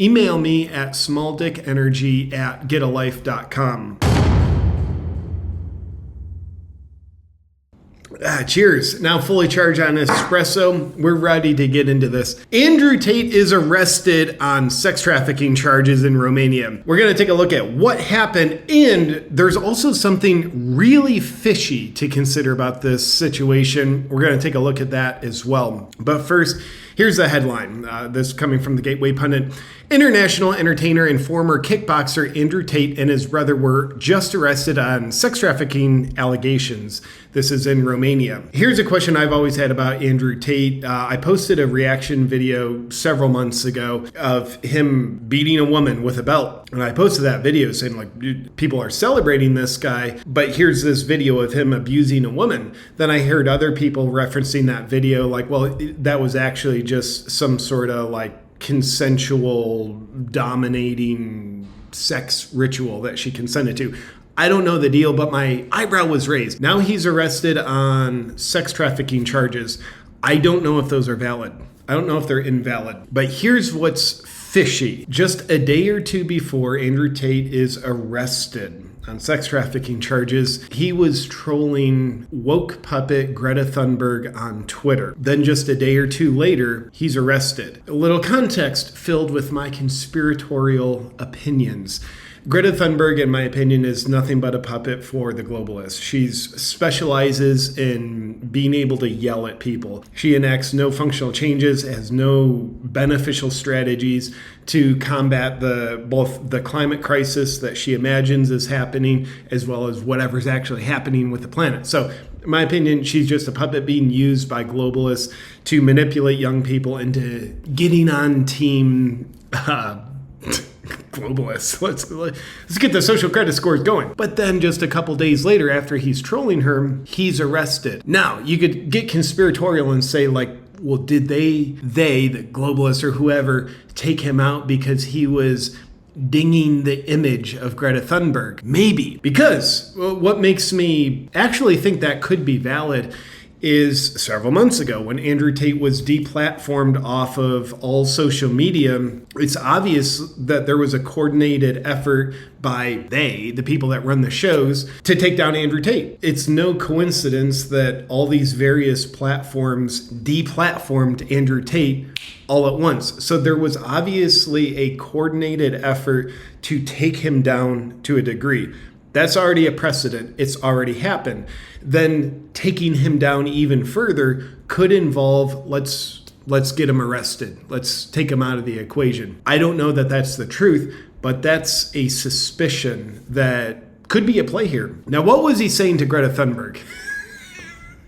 Email me at smalldickenergy@getalife.com. Cheers. Now fully charged on espresso. We're ready to get into this. Andrew Tate is arrested on sex trafficking charges in Romania. We're going to take a look at what happened, and there's also something really fishy to consider about this situation. We're going to take a look at that as well. But first, here's the headline. This coming from the Gateway Pundit. International entertainer and former kickboxer Andrew Tate and his brother were just arrested on sex trafficking allegations. This is in Romania. Here's a question I've always had about Andrew Tate. I posted a reaction video several months ago of him beating a woman with a belt. And I posted that video saying, like, dude, people are celebrating this guy, but here's this video of him abusing a woman. Then I heard other people referencing that video like, well, that was actually just some sort of like consensual dominating sex ritual that she consented to. I don't know the deal, but my eyebrow was raised. Now he's arrested on sex trafficking charges. I don't know if those are valid. I don't know if they're invalid. But here's what's fishy. Just a day or two before Andrew Tate is arrested on sex trafficking charges, he was trolling woke puppet Greta Thunberg on Twitter. Then just a day or two later, he's arrested. A little context filled with my conspiratorial opinions. Greta Thunberg, in my opinion, is nothing but a puppet for the globalists. She specializes in being able to yell at people. She enacts no functional changes, has no beneficial strategies to combat both the climate crisis that she imagines is happening, as well as whatever's actually happening with the planet. So, in my opinion, she's just a puppet being used by globalists to manipulate young people into getting on team globalists. Let's get the social credit scores going. But then just a couple days later, after he's trolling her, he's arrested. Now, you could get conspiratorial and say, like, well, did they, the globalists or whoever, take him out because he was dinging the image of Greta Thunberg? Maybe. Because what makes me actually think that could be valid is several months ago when Andrew Tate was deplatformed off of all social media, it's obvious that there was a coordinated effort by the people that run the shows, to take down Andrew Tate. It's no coincidence that all these various platforms deplatformed Andrew Tate all at once. So there was obviously a coordinated effort to take him down to a degree. That's already a precedent. It's already happened. Then taking him down even further could involve, let's get him arrested. Let's take him out of the equation. I don't know that that's the truth, but that's a suspicion that could be at play here. Now, what was he saying to Greta Thunberg?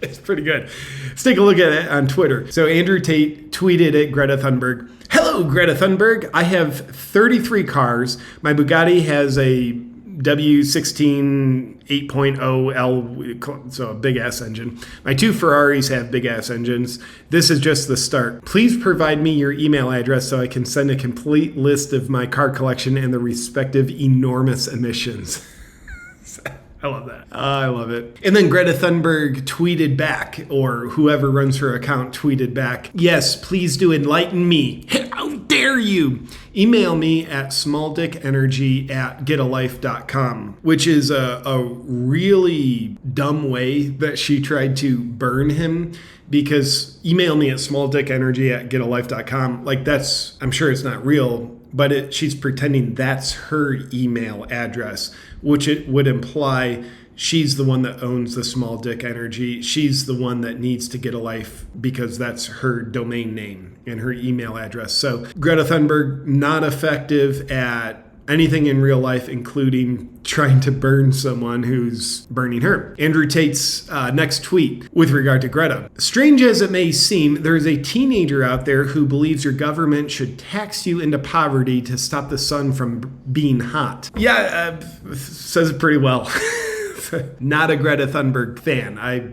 It's pretty good. Let's take a look at it on Twitter. So Andrew Tate tweeted at Greta Thunberg, "Hello, Greta Thunberg. I have 33 cars. My Bugatti has a W16 8.0 L, so a big ass engine. My two Ferraris have big ass engines. This is just the start. Please provide me your email address so I can send a complete list of my car collection and the respective enormous emissions." I love that. I love it. And then Greta Thunberg tweeted back, or whoever runs her account tweeted back, "Yes, please do enlighten me. How dare you? Email me at smalldickenergy@getalife.com," which is a really dumb way that she tried to burn him, because email me at smalldickenergy@getalife.com. Like, that's, I'm sure it's not real, but she's pretending that's her email address, which it would imply she's the one that owns the Small Dick Energy. She's the one that needs to get a life because that's her domain name and her email address. So Greta Thunberg, not effective at anything in real life, including trying to burn someone who's burning her. Andrew Tate's next tweet with regard to Greta. "Strange as it may seem, there is a teenager out there who believes your government should tax you into poverty to stop the sun from being hot." Yeah, says it pretty well. Not a Greta Thunberg fan. I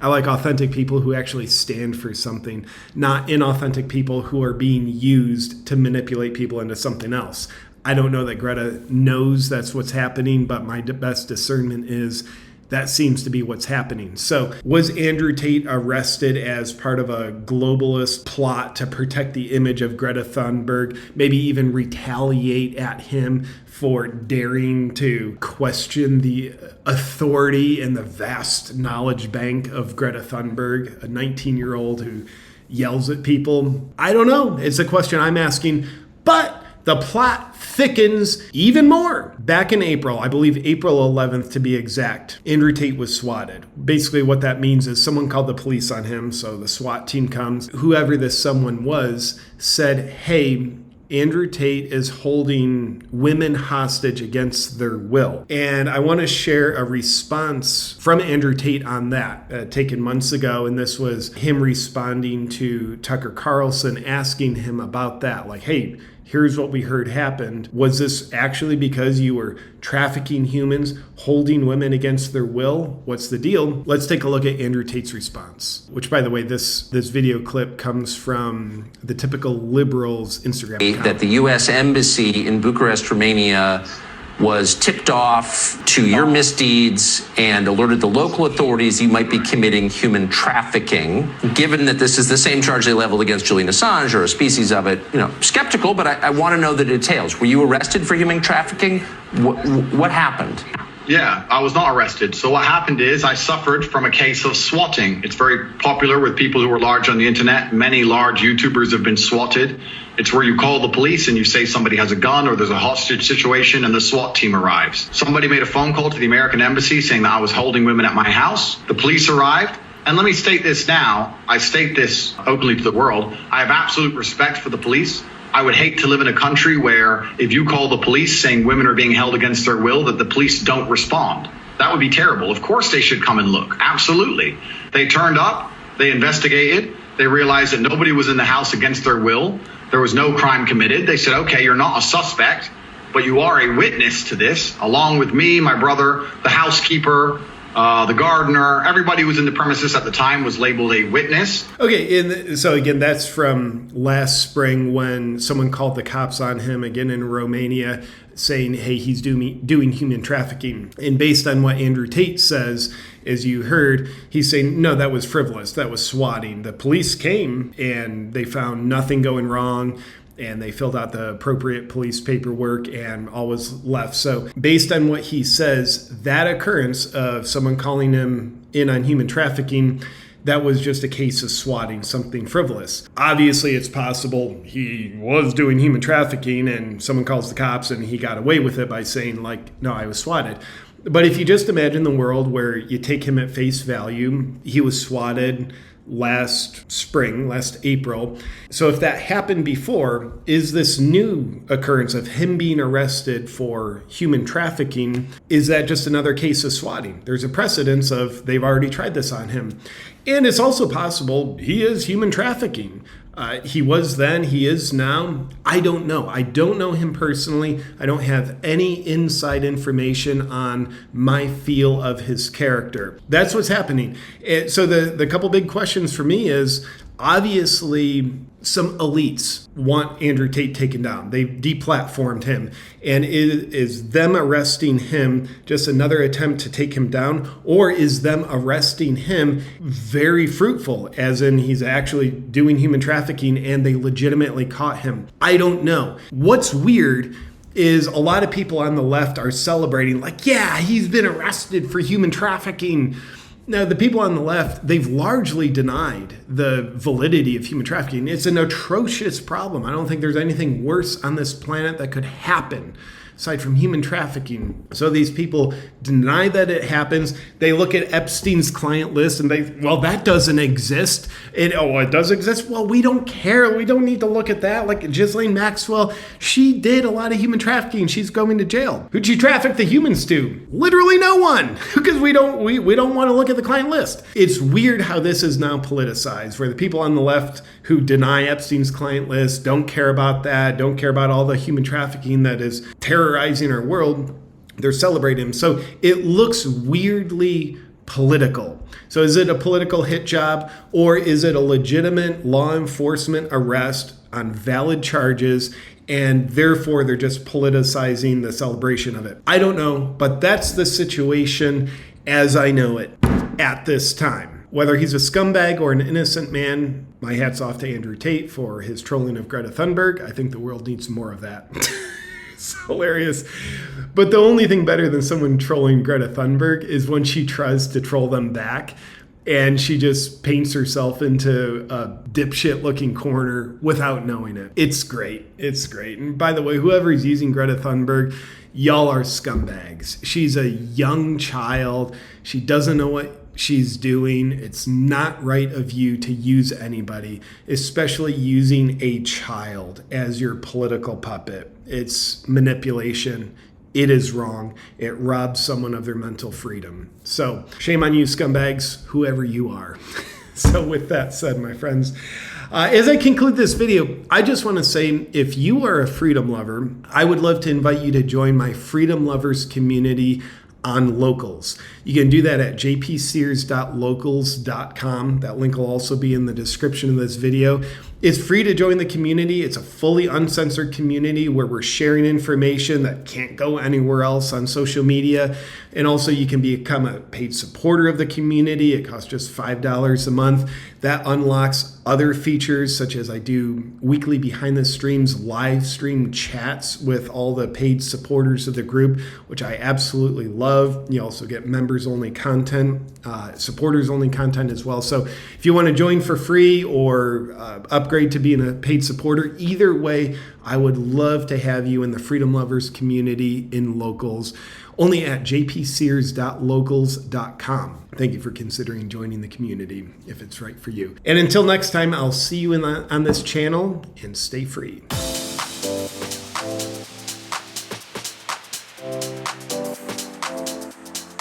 like authentic people who actually stand for something, not inauthentic people who are being used to manipulate people into something else. I don't know that Greta knows that's what's happening, but my best discernment is That seems to be what's happening. So was Andrew Tate arrested as part of a globalist plot to protect the image of Greta Thunberg, maybe even retaliate at him for daring to question the authority and the vast knowledge bank of Greta Thunberg, a 19-year-old who yells at people? I don't know. It's a question I'm asking. But the plot thickens even more. Back in April, I believe April 11th to be exact, Andrew Tate was swatted. Basically what that means is someone called the police on him, so the SWAT team comes. Whoever this someone was said, hey, Andrew Tate is holding women hostage against their will. And I want to share a response from Andrew Tate on that, taken months ago. And this was him responding to Tucker Carlson, asking him about that. Like, hey, here's what we heard happened. Was this actually because you were trafficking humans, holding women against their will? What's the deal? Let's take a look at Andrew Tate's response, which, by the way, this video clip comes from the typical liberals' Instagram account. That the U.S. Embassy in Bucharest, Romania, was tipped off to your misdeeds and alerted the local authorities you might be committing human trafficking. Given that this is the same charge they leveled against Julian Assange or a species of it, skeptical, but I want to know the details. Were you arrested for human trafficking? What happened? Yeah, I was not arrested. So what happened is I suffered from a case of swatting. It's very popular with people who are large on the internet. Many large YouTubers have been swatted. It's where you call the police and you say somebody has a gun or there's a hostage situation and the SWAT team arrives. Somebody made a phone call to the American embassy saying that I was holding women at my house. The police arrived. And let me state this now. I state this openly to the world. I have absolute respect for the police. I would hate to live in a country where if you call the police saying women are being held against their will, that the police don't respond. That would be terrible. Of course they should come and look. Absolutely. They turned up, they investigated, they realized that nobody was in the house against their will. There was no crime committed. They said, okay, you're not a suspect, but you are a witness to this, along with me, my brother, the housekeeper, the gardener, everybody who was in the premises at the time was labeled a witness. Okay, so again, that's from last spring when someone called the cops on him again in Romania saying, hey, he's doing human trafficking. And based on what Andrew Tate says, as you heard, he's saying, no, that was frivolous. That was swatting. The police came and they found nothing going wrong, and they filled out the appropriate police paperwork and all was left. So based on what he says, that occurrence of someone calling him in on human trafficking, that was just a case of swatting, something frivolous. Obviously, it's possible he was doing human trafficking and someone calls the cops and he got away with it by saying, like, no, I was swatted. But if you just imagine the world where you take him at face value, he was swatted last spring, last April. So if that happened before, is this new occurrence of him being arrested for human trafficking, is that just another case of swatting? There's a precedence of they've already tried this on him. And it's also possible he is human trafficking. He was then, he is now. I don't know. I don't know him personally. I don't have any inside information on my feel of his character. That's what's happening. So the couple big questions for me is, obviously, some elites want Andrew Tate taken down. They've deplatformed him. And is them arresting him just another attempt to take him down? Or is them arresting him very fruitful, as in he's actually doing human trafficking and they legitimately caught him? I don't know. What's weird is a lot of people on the left are celebrating, like, yeah, he's been arrested for human trafficking. Now, the people on the left, they've largely denied the validity of human trafficking. It's an atrocious problem. I don't think there's anything worse on this planet that could happen aside from human trafficking. So these people deny that it happens. They look at Epstein's client list and well, that doesn't exist. It does exist? Well, we don't care. We don't need to look at that. Like Ghislaine Maxwell, she did a lot of human trafficking. She's going to jail. Who'd she traffic the humans to? Literally no one, because we don't want to look at the client list. It's weird how this is now politicized, where the people on the left who deny Epstein's client list, don't care about that, don't care about all the human trafficking that is terrorizing our world, they're celebrating him. So it looks weirdly political. So is it a political hit job, or is it a legitimate law enforcement arrest on valid charges, and therefore they're just politicizing the celebration of it? I don't know, but that's the situation. as I know it at this time. Whether he's a scumbag or an innocent man, my hat's off to Andrew Tate for his trolling of Greta Thunberg. I think the world needs more of that. It's hilarious. But the only thing better than someone trolling Greta Thunberg is when she tries to troll them back and she just paints herself into a dipshit looking corner without knowing it. It's great. It's great. And by the way, whoever is using Greta Thunberg, y'all are scumbags. She's a young child. She doesn't know what she's doing. It's not right of you to use anybody, especially using a child as your political puppet. It's manipulation. It is wrong. It robs someone of their mental freedom. So shame on you, scumbags, whoever you are. So with that said, my friends, as I conclude this video, I just want to say, if you are a freedom lover, I would love to invite you to join my Freedom Lovers community on Locals. You can do that at jpsears.locals.com. That link will also be in the description of this video. It's free to join the community. It's a fully uncensored community where we're sharing information that can't go anywhere else on social media. And also you can become a paid supporter of the community. It costs just $5 a month. That unlocks other features, such as I do weekly behind the streams live stream chats with all the paid supporters of the group, which I absolutely love. You also get members only content, supporters only content as well. So if you want to join for free or upgrade to being a paid supporter, either way, I would love to have you in the Freedom Lovers community in Locals, only at jpsears.locals.com. Thank you for considering joining the community if it's right for you. And until next time, I'll see you on this channel, and stay free.